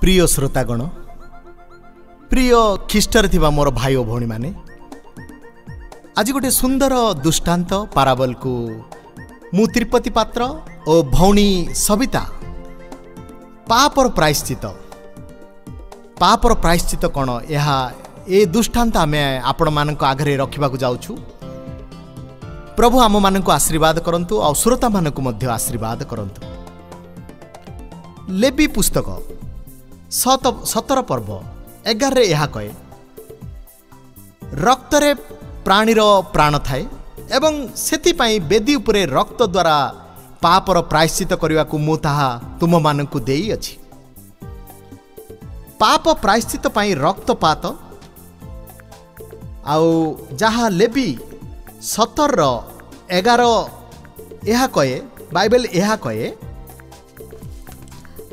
प्रिय श्रोतागण, प्रिय ख्रीष्टर थिबा मोर भाई और भौणी माने, आज गोटे सुंदर दुष्टांत पाराबल को मु तिरुपति पात्र और भौणी सविता पापर प्रायश्चित कौन ए दुष्टांत आमे आपण मानक आगरे रखा जाऊँ। प्रभु आम मानक आशीर्वाद करंतु और श्रोता मानक मध्य आशीर्वाद करंतु। लेवी पुस्तक 17 पर्व 11 यह कहे, रक्तरे प्राणीर प्राण थाए एवं सेतिपाई वेदी उपरे रक्त द्वारा पापर प्रायश्चित करने को मु ताहा तुम मानकु देई अछि। पाप प्रायश्चित पाई रक्तपात आउ जहा लेवी 17:11 यह कहे, बाइबल यह कहे,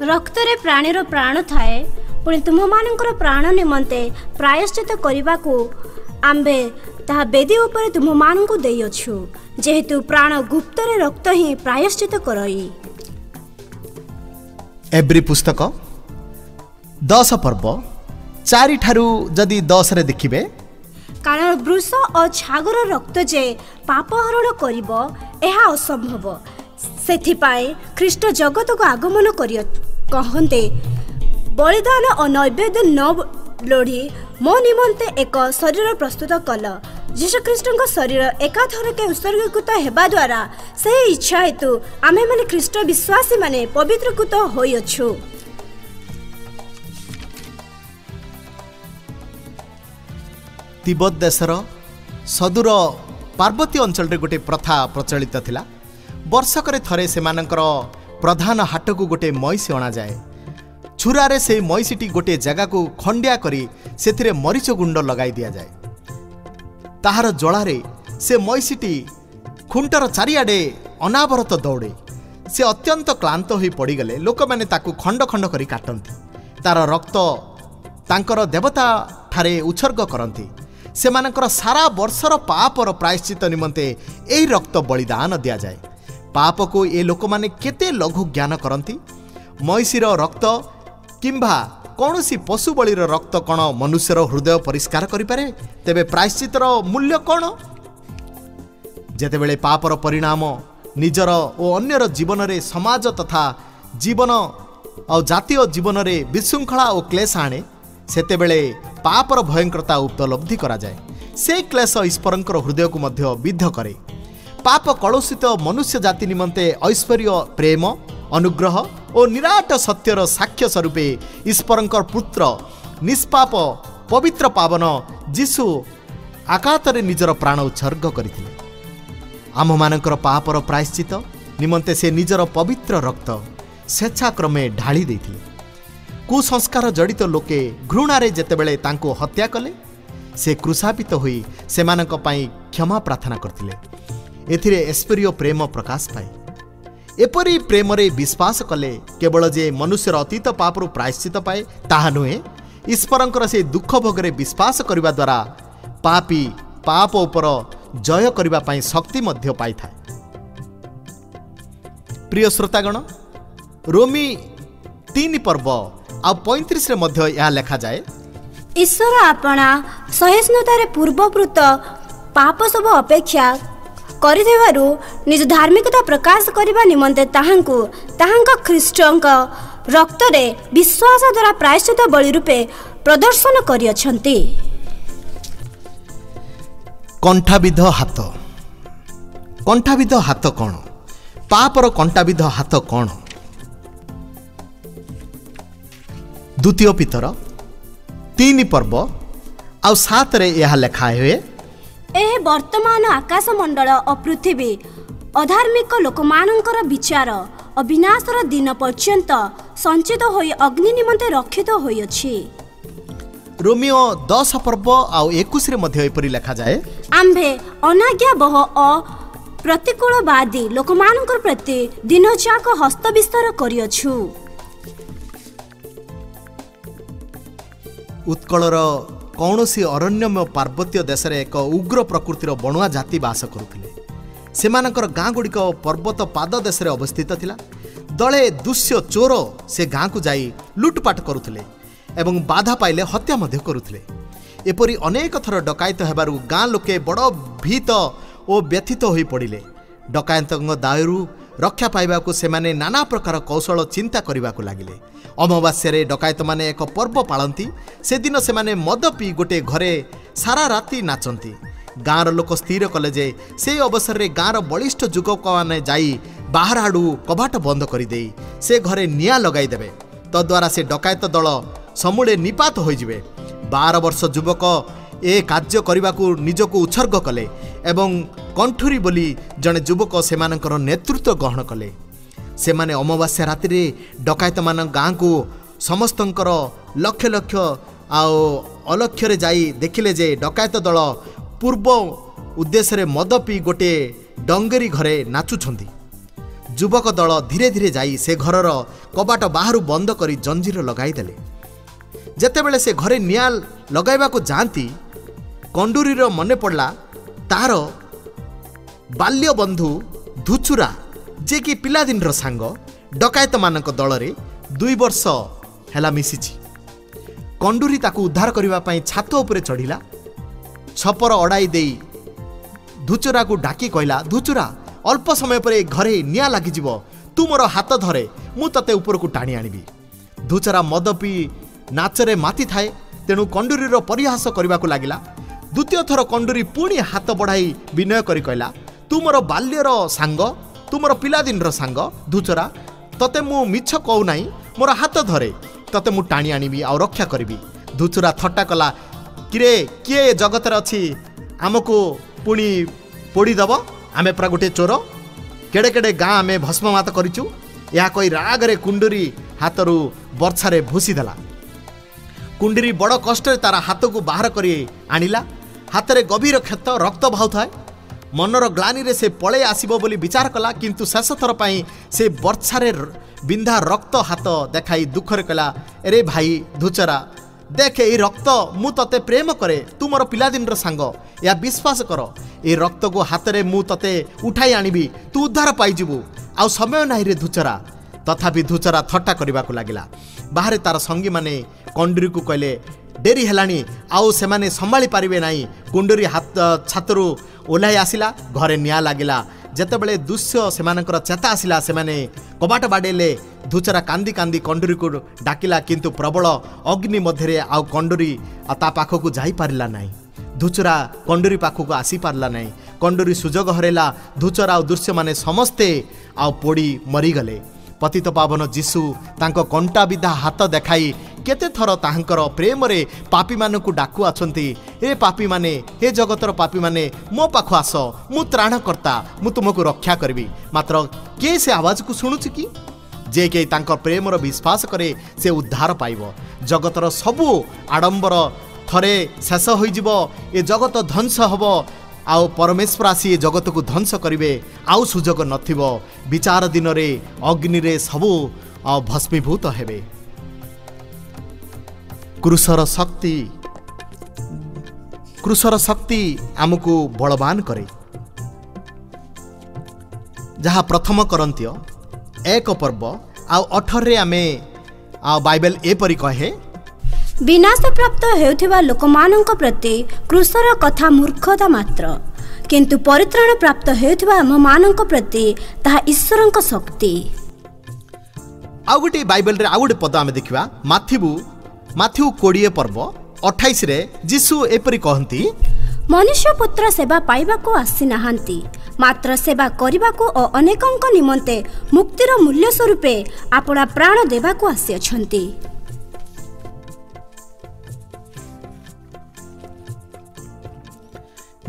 रक्तरे प्राणीर प्राण थाए पुणी तुम मानकर प्राण निमंते प्रायश्चित करने को आम्भे ताहा वेदी उपरे तुम मानकु देई अछु, जेहेतु प्राण गुप्तरे रक्त ही प्रायश्चित करई। एब्री पुस्तक 10 पर्व 4 ठारू जदि 10 रे देखिबे, कारण वृष और छागर रक्त जे पाप हरण करिबो एहा असंभव, सेथिपाई ख्रीष्ट जगत को आगमन करिय कहते, बलिदान और नैवेद्य न लोढ़ी मो निमंते एक शरीर प्रस्तुत कल। जीशुख्रीष्ट शरीर एकाथर के उत्सर्गीकृत हेबा द्वारा से इच्छा हेतु आमे माने ख्रीष्ट विश्वासी माने पवित्रकृत होइअछु। तिब्बत देशर सदूर पार्वती अंचल रे गोटे प्रथा प्रचलित थिला। वर्षकरे थरे सेमानकर प्रधान हाट को गोटे मईसी अणा जाए। छुरारे से मईसीटी गोटे जगह को खंडिया करी सेथिरे मरीच गुंड लगाई दिया जाए। ताहार जलारे से मईसीटी खुंटर चारिआडे अनावरत दौड़े। से अत्यंत क्लांत होई पड़ीगले। लोक माने ताकू खंड खंड करी काटंती, तार रक्त तांकर देवता ठारे उत्सर्ग करंती। सेमानकर सारा वर्षर पापर प्रायश्चित निमंते एही रक्त बलिदान दिया जाए। पाप को ए लोक माने केते लघु ज्ञान करंती। मईसीर रक्त किंबा कौनसी पशु बलिर रक्त कौन मनुष्यर हृदय परिष्कार करिपारे? तेबे प्रायश्चितर मूल्य कौन? जेतेबेले पापर परिणाम निजर और अन्यर जीवन रे, समाज तथा जीवन और जातीय जीवन रे विशृंखला और क्लेश आने, सेतेबेले पापर भयंकरता उपलब्धि करा जाए। से क्लेश ईश्वरंकर हृदय को मध्य विद्ध करे। पाप कलुषित मनुष्य जाति निमंते ऐश्वर्य, प्रेम, अनुग्रह और निराट सत्यर साक्ष्य स्वरूपे ईश्वरंकर पुत्र निष्पाप पवित्र पावन जीशु आकातरे निजर प्राण उत्सर्ग करथिले। आम मानकर पापर प्रायश्चित निमंते से निजर पवित्र रक्त स्वेच्छाक्रमे ढाली देथिले। कुसंस्कार जड़ित लोके घृणारे जेतेबेले तांको हत्या कले, से क्रुशापित होई सेमानक पई क्षमा प्रार्थना करथिले। एथिरे ऐश्वर्य प्रेम प्रकाश पाए। एपरी प्रेम रे विश्वास कले केवल जे मनुष्यर अतीत पापरु प्रायश्चित पाए ताहा नुहे, ईश्वरंकर से दुख भोगरे विश्वास करने द्वारा पापी पाप उपर जय करने पाई शक्ति मध्य पाई थाए। प्रिय श्रोतागण, रोमी 3 पर्व आ 35 रे मध्य यह लेखा जाए, ईश्वर आपना सहिष्णुतारे पूर्ववृत्त पाप सब अपेक्षा करिदेवारु निज धार्मिकता प्रकाश करबा निमंते ताहांका ख्रीष्टंक रक्त रे विश्वास द्वारा प्रायश्चित बलि रूपे प्रदर्शन करियछंती। कंठाविध हाथ, कंठाविध हाथ कौन? पापर कंठाविध हाथ कौन? द्वितीय पितर 3 पर्व आ 7 रे यह लेखा हुए, एह वर्तमान आकाश मंडल और पृथ्वी अधार्मिक लोकमानंकर विचार और विनाशर दिन पर्यंत संचित होई अग्नि निमंते रक्षित होई अछि। रोमियो 10 पर्व आ 21 रे मध्य एपरि लेखा जाए, आम्भे अनाज्ञा बह और प्रतिकूलवादी लोकमानंकर प्रति दिनजाक हस्त विस्तार करियछु। उत्कलर कौनसी अरण्यमय पार्वत्य देश रे एक उग्र प्रकृतिर बणुआ जाति बास करुथिले। सेमानकर गाँ गुड़िक पर्वत पाद देश रे अवस्थित थिला। दले दुष्य चोर से गाँ को जाई लुटपाट करुले एवं बाधा पाइले हत्या मध्य करुले। एपरी अनेक थर डकायत हेबारु गाँ लोके बड़ भीत और व्यथित हो पड़िले। डकायतों दायरू रक्षा पाइबाकू सेमाने नाना प्रकार कौशल चिंता करने को लगिले। अमावास्या डकायत माने एक पर्व पालती। से दिन से माने मद पी गोटे घरे सारा राति नाचती। गाँर लोक स्थिर कले जे से अवसर में गाँर बलिष्ठ युवक मैंने जाई बाहर आड़ू कबाट बंद करदे से घरे निआं लगाईदेवे। तद्वारा से डकायत दल समूले निपात होइजिवे। 12 वर्ष युवक ए कार्य करने को निजको उत्सर्ग कले एवं कंठुरी बोली जड़े युवक से नेतृत्व ग्रहण कले। से माने अमावास्या राति रे डकायत मान गाँ को समस्तंकर लक्ष लक्ष आओ अलक्ष्य रे जाई देखिले जे डकायत दल पूर्व उद्देश्य रे मद पी गोटे डंगेरी घरे नाचुछंती। युवक दल धीरे धीरे जाई से घरर कबाट बाहर बंद करी जंजीर लगाई देले। जेतेबेले से घरे निआं लगाइबा को जाती कंडूरीर मने पड़ला तार बाल्य बंधु धुचुरा जे कि पिलादिन सांग डकायत मानक दल रे 2 वर्ष हैला मिसिछि। कंडूरी ताकू उद्धार करबा पई छात उपरे चढ़िला। छपर अड़ाई देई धुचुरा को डाकी कहला, धुचुरा अल्प समय पर घरे निआं लागिजिव, तू मोर हाथ धरे मु तते ऊपर को टाणी आनिबी। धुचुरा मद पी नाचरे माती थाए तेणु कंडूरीर परिहास करने को लगिला। द्वितीय थर कंडूरी पुणी हाथ बढ़ाई विनय करी कहला, तू मोर बाल्यर सांग, तू मोर पिलादिन सांग धुचरा, तते मु मिछ कहू नाही, मोर हाथ धरे तते मु टाणी आनिबी आ रक्षा करिबी। धुचरा थट्टा कला, किरे किए जगत अच्छी आमको पुणी पोड़ीदेव, आमे पूरा गोटे चोर, केड़े केड़े गाँ आमे भस्ममात करिचु। या कही रागरे कुंडूरी हाथरू बर्छारे भूसीदेला। कुंडीरी बड़ कष्ट तार हाथ को बाहर कर आनिला। हाथ में गभीर क्षत रक्त भाऊ थाए। मनर ग्लानी रे से पळे आसीबो बोली विचार कला, किंतु शेष थर पाई से बर्छारे बिंधा रक्त हाथ देखाई दुखरे कला, अरे भाई धुचरा देख ए रक्त मु तते प्रेम करे, तू मोर पिलादिन सांग, या विश्वास कर ए रक्त को हाथ रे मु तते उठाई आनिबी, तू उद्धार पाइजिबु, आ समय नाही रे धुचरा। तथापि धुचरा थट्टा करने को लगिला। बाहर तार संगी माने कंडूरी को कहले, डेरी हेलानी आउ से माने संभाली पारिबे नाही। कुंडूरी हाथ छातरू ओह्लाई आसिला, घरे निआं लागिला। जेतेबेले दुष्य सेमानकर चेता आसिला, सेमाने कबाट बाडेले। धुचरा कांदी कांदी कंडूरी को डाकिला, किंतु प्रबल अग्नि मध्यरे आउ कंडूरी ता पाखकू जाई पारिला नाही। धुचरा कंडूरी पाखकू आसी पारला नाही। कंडूरी सुजोग हरेला। धुचरा आ दुष्य माने समस्ते आ पोड़ी मरीगले। पतित पावन जीशु तांको कंटा विधा हाथ देखाई केते थर तांकर प्रेम रे पापी मानकू डाकू आछंती, ए पापी माने, हे जगतर पापी माने मो पाखु आस, मु त्राणकर्ता, मु तुमको रक्षा करबी। मात्र के से आवाज को शुणुछि कि जे के तांकर प्रेम रो विश्वास करे से उद्धार पाइबो। जगतर सबु आडंबर थरे शेष होई जिवो, ए जगत ध्वंस हबो, आउ परमेश्वर आसी ए जगत को ध्वंस करिवे, आउ सुजोग नथिबो। विचार दिन रे अग्नि रे सबु भस्मीभूत हेबे। क्रूसर शक्ति आमको बलवान करे। जहाँ प्रथम करंतिय 1 पर्व आउ 18 रे आमे बाइबल एपरि कहे, विनाश प्राप्त हेउथिबा लोकमानंक प्रति क्रूसर कथा मूर्खता मात्र, किंतु परित्राण प्राप्त हेउथिबा आममानंक प्रति ताहा ईश्वरंक शक्ति। आउ गोटे बाइबल रे आउ गोटे पद आमे देखिबा, माथ्यू 20 पर्व 28 रे जीशु एपरि कहंती, मनुष्य पुत्र सेवा पाइबा को आसी नाहांती, मात्र सेवा करबा को और अनेकंक निमंते मुक्तिर मूल्य स्वरूपे आपणा प्राण देबा को आसी अछंती।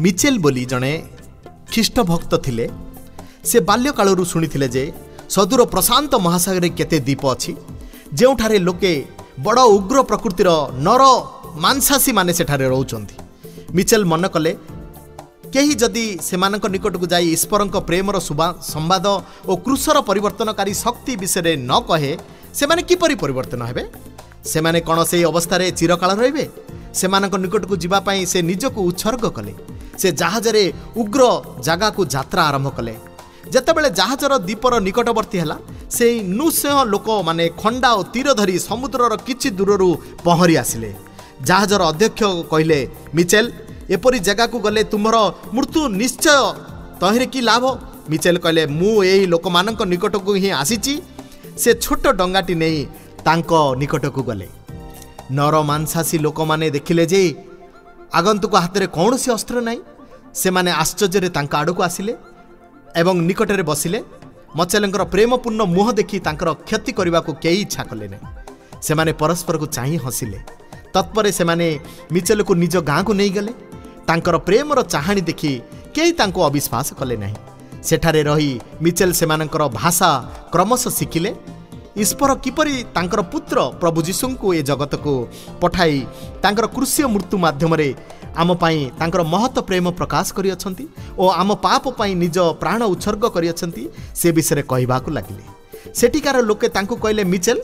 मिचेल बोली जड़े ख्रीष्ट भक्त थिले। से बाल्यकालू शुणी जे सदूर प्रशांत महासागर केते द्वीप अच्छी, जोठारे लोके बड़ उग्र प्रकृतिर नर मांसासी माने सेठारे रहउचंती। मिचेल मन कले केही जदि सेमानक निकट को जाई ईश्वरंक प्रेमर संवाद और क्रूसर परिवर्तनकारी शक्ति विषय न कहे, सेमाने किपरि परिवर्तन हेबे? सेमाने कौन से अवस्था रे चिरकाल रहिबे? सेमानक निकट को जीवा पई से निजको उत्सर्ग कले। से जहाजरे उग्र जगह को यात्रा आरंभ कले। जेतेबेले जहाजर द्वीपर निकटवर्ती हला, से नृसिंह लोक माने खंडा और तीर धरी समुद्रर किछि दूररू पहरी आसिले। जहाजर अध्यक्ष कहले, मिचेल एपरी जगह को गले तुमर मृत्यु निश्चय, तहिरे की लाभ? मिचेल कहले, मु एई लोक मानक निकट को ही आसीची। से छोट डंगाटी नहीं तांको निकट को गले। नर मांसासी लोक माने देखिले जे आगंतुक हाथ में कौन सी अस्त्र नहीं। से माने आश्चर्य तांका आड़ को आसिले एवं निकटरे बसिले। मचेलंकर प्रेमपूर्ण मुह देखि तांकर क्षति करने को कई इच्छा कले नहीं। से माने परस्पर को चाहि हसिले। तत्परे से माने मिचेल को निज गाँ को नहीं गले। तांकर प्रेमर चाहाणी देखि कई तांको अविश्वास कले नहीं। सेठारे रही मिचेल सेमानंकर भाषा क्रमश शिखिले। ईश्वर किपरि तांकर पुत्र प्रभु जीशु को ए जगत को पठाई तांकर क्रूसीय मृत्यु माध्यम आम पाई तांकर महत प्रेम प्रकाश करियछंती और आम पाप पाई निज प्राण उत्सर्ग करियछंती से विषय कहबा को लागिले। सेठिकार लोके तांको कहले, मिचेल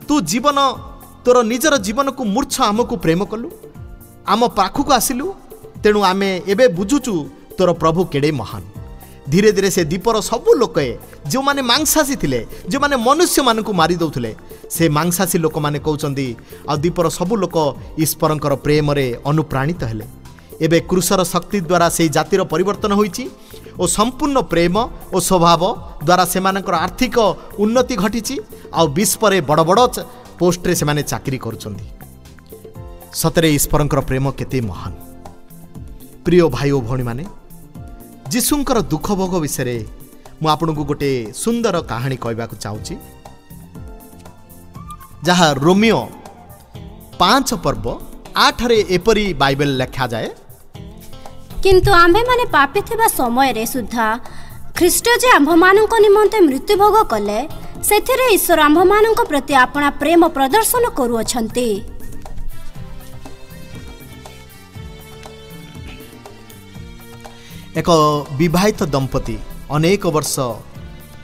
तू जीवन तोर निजर जीवन को मूर्छ आमको प्रेम कलु, आम पाखक आसिलु, तेणु आमे एबे बुझुचु तोर प्रभु केड़े महान। धीरे धीरे से दीपर सबू लोक जो माने मांसासी थिले, जो माने मनुष्य मानकु मारी दउथले, से मांसासी लोक माने कहउचंदी आ दीपर सबू लोक ईश्वरंकर प्रेम रे अनुप्राणित हेले। एबे क्रूसर शक्ति द्वारा से जातिर परिवर्तन होईची और संपूर्ण प्रेम और स्वभाव द्वारा सेमानकर आर्थिक उन्नति घटिची आ विश्व बड़ बड़ पोस्ट रे सेमाने चाकरी करूचंदी। सतरे ईश्वरंकर प्रेम केते महान। प्रिय भाई और भौणी माने, जीशुंकर दुख भोग विषय मु आपको गोटे सुंदर कहानी कहवाक चाहूँगी, जहाँ रोमियो 5 पर्व 8 रे एपरी बाइबल लेखा जाए, किंतु आम्भे माने पापी थिबा समय रे सुद्धा ख्रीष्ट जे आम्भ मानक निमंते मृत्यु भोग कले, सेथिरे ईश्वर आम्भ मानक प्रति अपना प्रेम प्रदर्शन करूअछंती। एक विवाहित दंपति अनेक वर्ष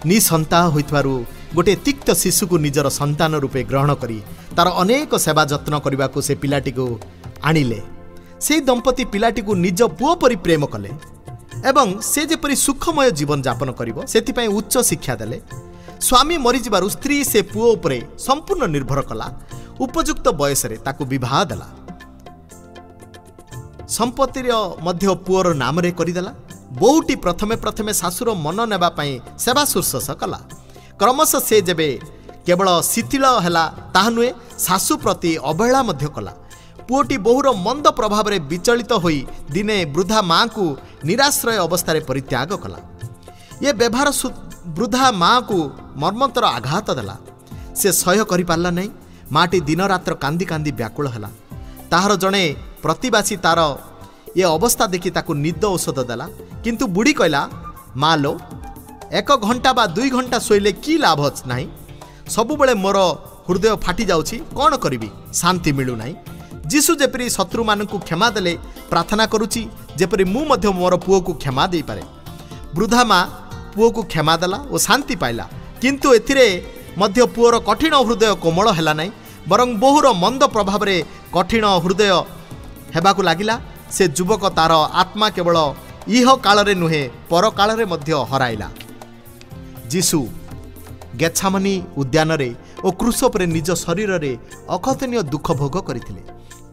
निसंता होइथवारु गोटे तिक्त शिशु को निजर संतान रूपे ग्रहण करी तार अनेक सेवा जत्न करने को से पिलाटी को आनिले। से दंपति पिलाटी को निज पुओ परि प्रेम कले एवं से जेपरि सुखमय जीवन यापन करिवो सेथिपई उच्च शिक्षा देले। स्वामी मरीजिबारु स्त्री से पुओ उपरे संपूर्ण निर्भर कला। उपयुक्त बयस रे ताकू विवाह देला। संपत्तिर मध्य पुओर नाम रे करिदेला। बहुटी प्रथमे प्रथमे शाशुर मन नेबा पई सेवा शुश्रूषा कला। क्रमश से जेबे केवल शिथिल हैला ताहा नुहे, शाशु प्रति अवहेला मध्य कला। पुओटी बहुर मंद प्रभाव रे विचलित होई दिने वृद्धा माँ को निराश्रय अवस्था रे परित्याग कला। ये व्यवहार वृद्धा माँ को मर्मंतर आघात देला। से सह्य करि पारला नहीं। माटी दिन रात्र कांदी कांदी व्याकुल हैला। ताहार जणे प्रतिवासी तार ये अवस्था देखि ताकू निद औषध देला। किंतु बुढ़ी कहला, माँ लो 1 घंटा बा 2 घंटा शोइले की लाभ नाही। सबुबले मोर हृदय फाटी जाउछि, कौन करिबी, शांति मिलू नाही। जीशु जेपरि शत्रु मानकु क्षमा देले प्रार्थना करुछि, जेपरि मु मध्य मोर पुओ को क्षमा देई पारे। वृद्धा माँ पुओ को क्षमा देला और शांति पाइला। किंतु एथिरे मध्य पुओर कठिन हृदय कोमल हैला नाही, बरं बहुर मंद प्रभाव रे कठिन हृदय हेबाकु लागिला। से युवक तार आत्मा केवल इह काल रे नुहे पर काल रे मध्य हराइला। जीशु गेत्सेमानी उद्यान रे और क्रूस उपरे निज शरीर रे अकथनीय दुख भोग करथिले।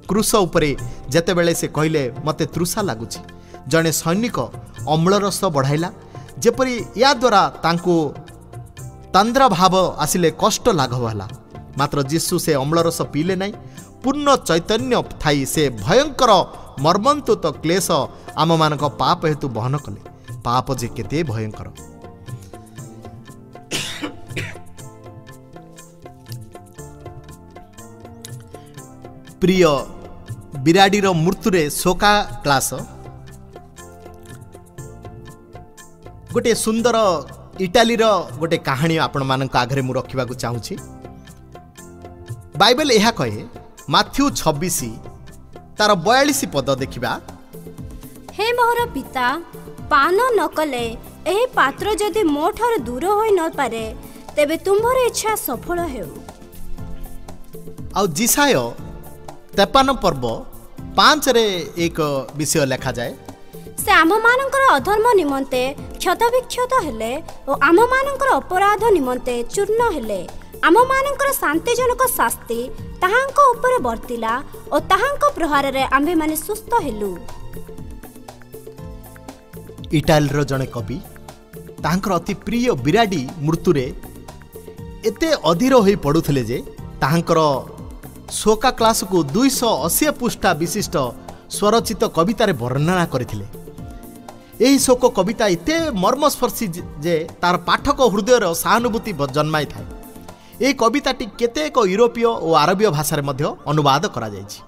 क्रूस उपरे जेतेबेले से कहले, मते तृषा लागुछि, जणे सैनिक अम्लरस बढ़ाइला, जेपरि या द्वारा तांको तंद्रा भाव आसिले कष्ट लाघव होला। मात्र जीशु से अम्लरस पीले नहीं। पूर्ण चैतन्य थाई से भयंकर मर्मन्तुत क्लेश आम मानक पाप हेतु बहन कले। पाप जे केते भयंकर। प्रिय बिराडीर मृत्युरे शोका क्लास गोटे सुंदर इटालीर गोटे कहानी आपण मानक आगरे मु रखिबा को चाहूछि। बाइबल यह कहे, माथ्यू 26 तार 42 पद देखिबा, हे मोर पिता, पान न कले एही पात्र जदि मो ठार दूर होई न पारे, तेबे तुमर इच्छा सफल हेउ। आ जिसाय 53 पर्व 5 रे एक विषय लिखा जाए, से आममानଙ୍କର अधर्म निमंते क्षतविक्षत हेले और आममानଙ୍କର अपराध निमंते चूर्ण हेले आममानଙ୍କର शांतिजनक शास्ति ताहांको ऊपर वर्तिला और ताहांको प्रहार रे आम्भे माने सुस्थ हेलु। इटालीर जड़े कवि तांकर अति प्रिय बिराडी मृत्यु एते अधीर हो पड़ुले जे तांकर शोका क्लास को 280 पृष्ठा विशिष्ट स्वरचित कवितार वर्णना करथिले। एही शोक कविता एते मर्मस्पर्शी जे तार पाठक हृदयर सहानुभूति जन्माई थाए। ए कविताटी केतेक यूरोपीय और आरबीय भाषा मध्य अनुवाद करा जायछि।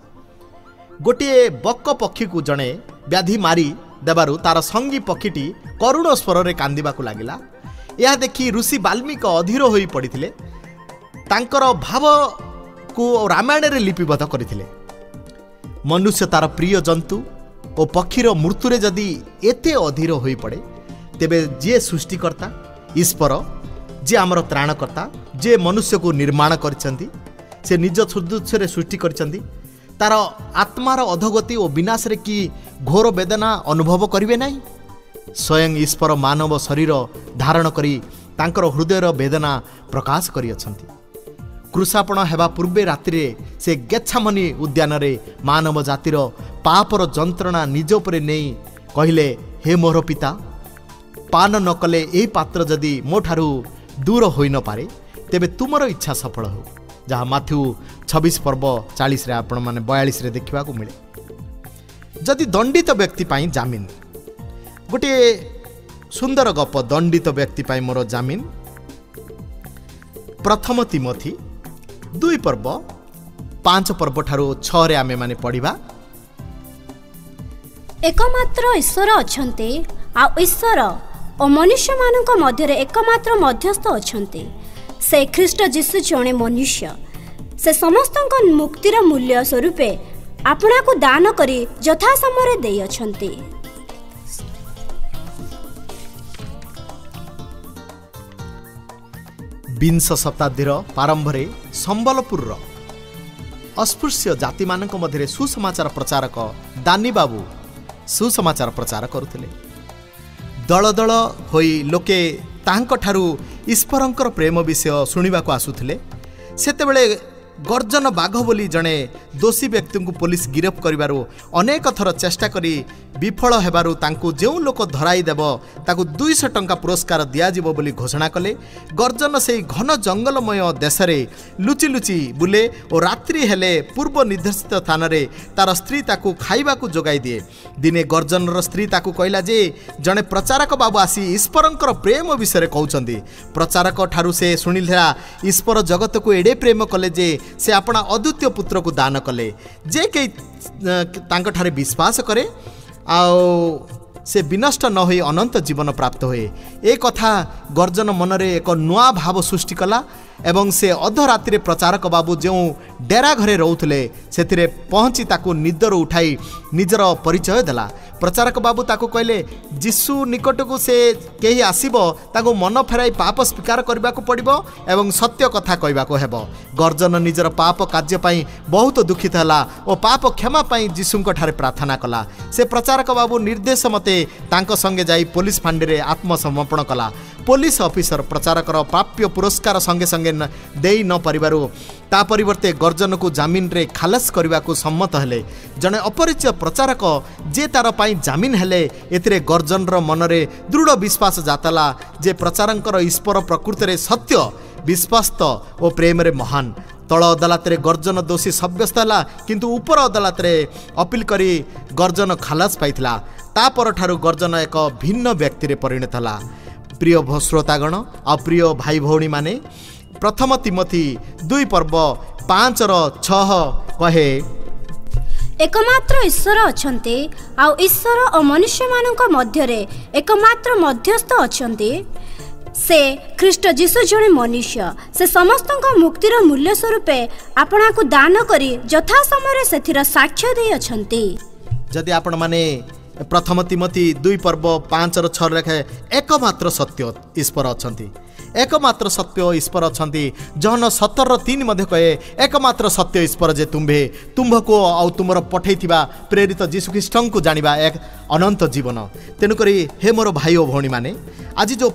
गोटे बक पक्षी को जड़े व्याधि मारी देबारु तार संगी पक्षीटी करुण स्वर रे कांदिबाकू लागिला। यह देखि ऋषि वाल्मीकि अधीर होई पड़िथिले। तांकर भाव को रामायण रे लिपिबद्ध करथिले। मनुष्य तार प्रिय जंतु और पक्षीर मृत्यु जदि एते अधीर होई पड़े तेबे जे सृष्टिकर्ता ईश्वर जे आमर त्राणकर्ता जे मनुष्य को निर्माण करछंती से निज सदृश्य सृष्टि करछंती तार आत्मार अधोगति और विनाश रे की घोर वेदना अनुभव करिवे नाही। स्वयं ईश्वर मानव शरीर धारण करी तांकर हृदयर वेदना प्रकाश करी अछंती। कृषापण हेबा पूर्वे रात्रि से गेच्छामनी उद्यान रे मानव जातिर पापर जंत्रणा निज उपरे नहीं कहिले, हे मोर पिता, पान न कले एही पात्र जदि मोठारू दूर होई न पारे तेबे तुमर इच्छा सफल हो। जहाँ माथ्यू 26 पर्व 40 रे आपण माने 42 रे देखा मिले। जदि दंडित व्यक्ति पाई जामिन, गोटे सुंदर गप दंडित व्यक्ति पाई मोर जामिन। प्रथम तिमोथी 2 पर्व 5 पर्व ठारू 6 रे आमे माने पढ़िबा। एकमात्र ईश्वर अछंती आ ईश्वर और मनुष्य मानक मध्य एकमात्र मध्यस्थ अछंती से ख्रीष्ट जीशु जणे मनुष्य। से समस्त मुक्तिर मूल्य स्वरूपे आपना को दान करी यथा समय देई अछंती। विंश शताब्दीर प्रारंभरे संबलपुर अस्पृश्य जाति मानक मध्य सुसमाचार प्रचारक दानी बाबू सुसमाचार प्रचार करुथिले। दल दल होई लोके तांको ठारू ईश्वरंकर प्रेम विषय शुणिबाको आसुथिले। सेतेबेले गर्जन बाघ बोली जड़े दोषी व्यक्ति को पुलिस गिरफ्त करिबारु अनेक थर चेष्टा करी विफल हेबारु तांकु जेउ लोक धराई देव ताकु 200 टंका पुरस्कार दियाजिबो बोली घोषणा कले। गर्जन से घन जंगलमय देश रे लुचि लुचि बुले और रात्रि हेले पूर्व निर्देशित स्थान रे तार स्त्री ताकु खाइबाकु जोगाई दिए। दिने गर्जनर स्त्री ताकु कहला जे जड़े प्रचारक बाबू आसी ईश्वरंकर प्रेम विषय कहउचंदी। प्रचारक ठारू से शुणिला ईश्वर जगत को एडे प्रेम कले जे से अपना अद्वितीय पुत्र को दान कले। जे के तांको ठारे विश्वास करे आओ से विनष्ट न होई अनंत जीवन प्राप्त होए। ए कथा गर्जन मनरे एक नुआ भाव सृष्टि कला एवं से अधरात्रि प्रचारक बाबू जो डेरा घरे रोथले सेथिरे पहुंची ताकू निदर उठाई निजर परिचय देला। प्रचारक बाबू ताकू कहले जीशु निकट को से केही आसीबो ताकू मन फेराई पाप स्वीकार करबा को पड़िबो एवं सत्य कथा कहबा को हेबो। गर्जन निजर पाप कार्य पाई बहुत दुखित हला और पाप क्षमा पाई जीशुंक ठारे प्रार्थना कला। से प्रचारक बाबू निर्देश मते तांको संगे जाई पुलिस फांडी रे आत्मसमर्पण कला। पुलिस ऑफिसर प्रचारकर प्राप्य पुरस्कार संगे संगे देई न परिबारु ता परिवर्ते गर्जन को जामिन रे खालस करने को सम्मत हेले। जने अपरिचय प्रचारक जे तार पाई जामिन हेले एतिरे गर्जन रो मनरे दृढ़ विश्वास जातला जे प्रचारकर ईश्वर प्रकृति रे सत्य विश्वस्त और प्रेम रे महान। तल अदालत रे गर्जन दोषी सब्यस्त हला किंतु ऊपर अदालत रे अपील करी गर्जन खालस पाइथिला। ता पर ठारू गर्जन एक भिन्न व्यक्ति रे परिणत हला। प्रिय श्रोतागण आ प्रिय भाई भौणी माने प्रथम तिमोथी 2 पर्व 5 र 6 कहे एकमात्र ईश्वर अछंती आ ईश्वर और मनुष्य मानक मध्य एकमात्र मध्यस्थ अछंती से ख्रीष्ट जीशु जणे मनुष्य। से समस्त मुक्तिर मूल्य स्वरूपे आपना को दान करी यथा समय सेथिर साक्ष्य दे अछंती। जदि आपण माने प्रथम तिमोथी 2 पर्व 5 र 6 रेखे एकमात्र सत्य ईश्वर अछंती एकमात्र सत्य ईश्वर अच्छा जहन 17:3 मध्य कहे एकमात्र सत्य ईश्वर जे तुम्भे तुम्भको आउ तुमर पठैथिबा प्रेरित जीशु ख्रीष्ट को जानिबा एक अनंत जीवन। तेणुक हे मोर भाई और भौणी माने आज जो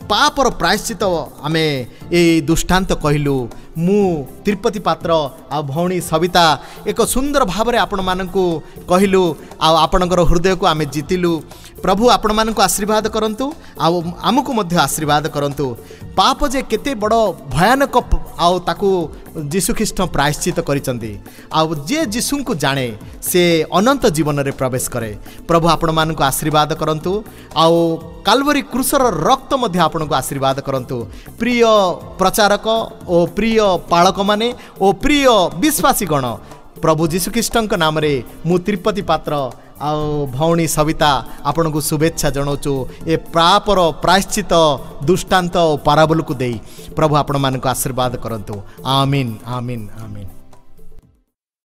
पापर प्रायश्चित आमे ए दुष्टांत कहलु मु तिरुपति पात्र आ भौणी सविता एक सुंदर भाव में आपण मानकु कहलु आपणकर हृदय को आमे जीतिलु। प्रभु आपण मानकु आशीर्वाद करंतु आमको मध्य आशीर्वाद करंतु। पाप जे केते बड़ भयानक आउ ताकू जीशु ख्रीष्ट प्रायश्चित करिसंती आउ जे जीशु को जाने से अनंत जीवन रे प्रवेश करे। प्रभु आपण मानकु आशीर्वाद करंतु आउ काल्वरी क्रूसर रक्त मध्य आपण को आशीर्वाद करंतु। प्रिय प्रचारक ओ प्रिय पालक माने ओ प्रिय विश्वासी गण प्रभु जीशु ख्रीष्ट नाम रे मु तिरुपति पात्र आउ भौणी सविता आपण को शुभेच्छा जनाऊँ। ए पापर प्रायश्चित दुष्टांत पाराबल को दे प्रभु आपण मान आशीर्वाद करंतु। आमीन आमीन आमीन।